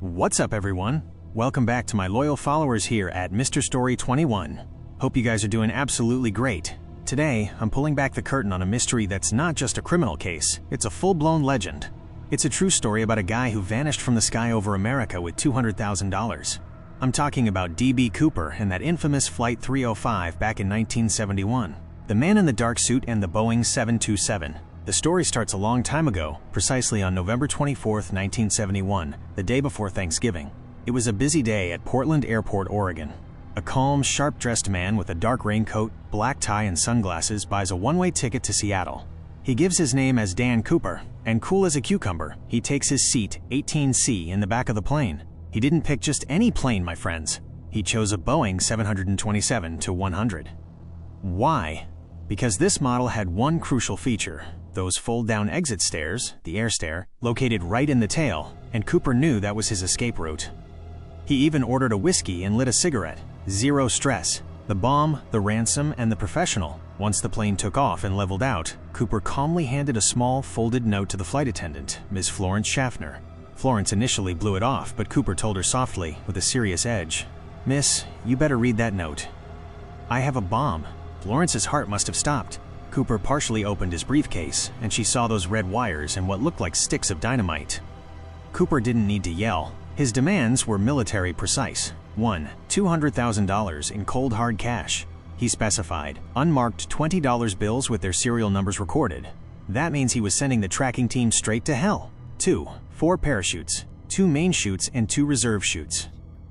What's up, everyone? Welcome back to my loyal followers here at Mr. Story 21. Hope you guys are doing absolutely great. Today, I'm pulling back the curtain on a mystery that's not just a criminal case, it's a full-blown legend. It's a true story about a guy who vanished from the sky over America with $200,000. I'm talking about D.B. Cooper and that infamous Flight 305 back in 1971. The man in the dark suit and the Boeing 727. The story starts a long time ago, precisely on November 24, 1971, the day before Thanksgiving. It was a busy day at Portland Airport, Oregon. A calm, sharp-dressed man with a dark raincoat, black tie, and sunglasses buys a one-way ticket to Seattle. He gives his name as Dan Cooper, and cool as a cucumber, he takes his seat, 18C, in the back of the plane. He didn't pick just any plane, my friends. He chose a Boeing 727-100. Why? Because this model had one crucial feature. Those fold-down exit stairs, the air stair, located right in the tail, and Cooper knew that was his escape route. He even ordered a whiskey and lit a cigarette. Zero stress. The bomb, the ransom, and the professional. Once the plane took off and leveled out, Cooper calmly handed a small, folded note to the flight attendant, Miss Florence Schaffner. Florence initially blew it off, but Cooper told her softly, with a serious edge, "Miss, you better read that note. I have a bomb." Florence's heart must have stopped. Cooper partially opened his briefcase, and she saw those red wires and what looked like sticks of dynamite. Cooper didn't need to yell. His demands were military precise. 1. $200,000 in cold hard cash. He specified unmarked $20 bills with their serial numbers recorded. That means he was sending the tracking team straight to hell. 2. 4 parachutes, 2 main chutes and 2 reserve chutes.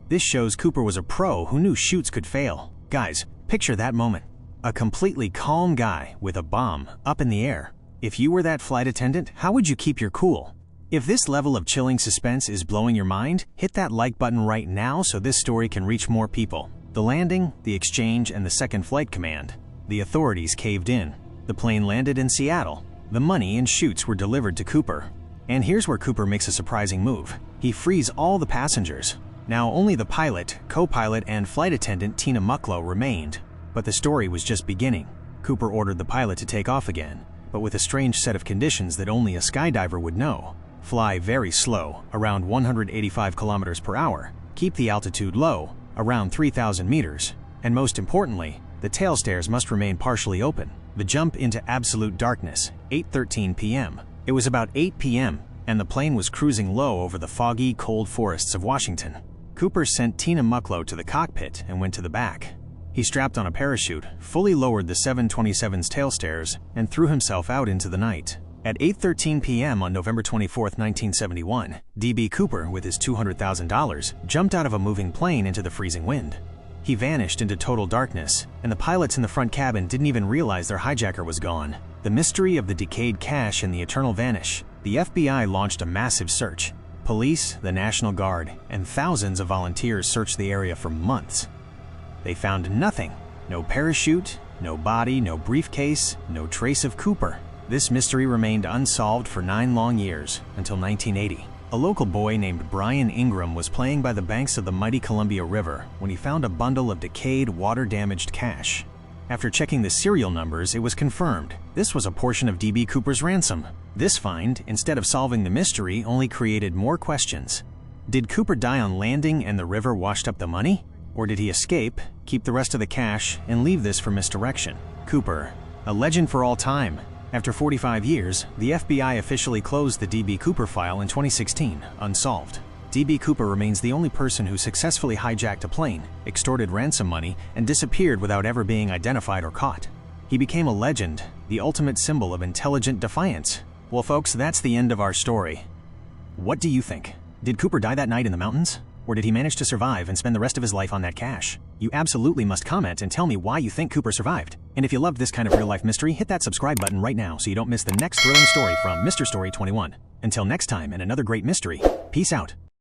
This shows Cooper was a pro who knew chutes could fail. Guys, picture that moment. A completely calm guy with a bomb up in the air. If you were that flight attendant, how would you keep your cool? If this level of chilling suspense is blowing your mind, hit that like button right now so this story can reach more people. The landing, the exchange, and the second flight command. The authorities caved in. The plane landed in Seattle. The money and chutes were delivered to Cooper. And here's where Cooper makes a surprising move. He frees all the passengers. Now only the pilot, co-pilot, and flight attendant Tina Mucklow remained. But the story was just beginning. Cooper ordered the pilot to take off again, but with a strange set of conditions that only a skydiver would know. Fly very slow, around 185 kilometers per hour. Keep the altitude low, around 3,000 meters. And most importantly, the tail stairs must remain partially open. The jump into absolute darkness, 8:13 p.m. It was about 8 p.m., and the plane was cruising low over the foggy, cold forests of Washington. Cooper sent Tina Mucklow to the cockpit and went to the back. He strapped on a parachute, fully lowered the 727's tail stairs, and threw himself out into the night. At 8:13 p.m. on November 24, 1971, D.B. Cooper, with his $200,000, jumped out of a moving plane into the freezing wind. He vanished into total darkness, and the pilots in the front cabin didn't even realize their hijacker was gone. The mystery of the decayed cash and the eternal vanish. The FBI launched a massive search. Police, the National Guard, and thousands of volunteers searched the area for months. They found nothing. No parachute, no body, no briefcase, no trace of Cooper. This mystery remained unsolved for 9 long years, until 1980. A local boy named Brian Ingram was playing by the banks of the mighty Columbia River when he found a bundle of decayed, water-damaged cash. After checking the serial numbers, it was confirmed. This was a portion of D.B. Cooper's ransom. This find, instead of solving the mystery, only created more questions. Did Cooper die on landing and the river washed up the money? Or did he escape, keep the rest of the cash, and leave this for misdirection? Cooper, a legend for all time. After 45 years, the FBI officially closed the D.B. Cooper file in 2016, unsolved. D.B. Cooper remains the only person who successfully hijacked a plane, extorted ransom money, and disappeared without ever being identified or caught. He became a legend, the ultimate symbol of intelligent defiance. Well, folks, that's the end of our story. What do you think? Did Cooper die that night in the mountains? Or did he manage to survive and spend the rest of his life on that cash? You absolutely must comment and tell me why you think Cooper survived. And if you loved this kind of real-life mystery, hit that subscribe button right now so you don't miss the next thrilling story from Mr. Story 21. Until next time and another great mystery, peace out.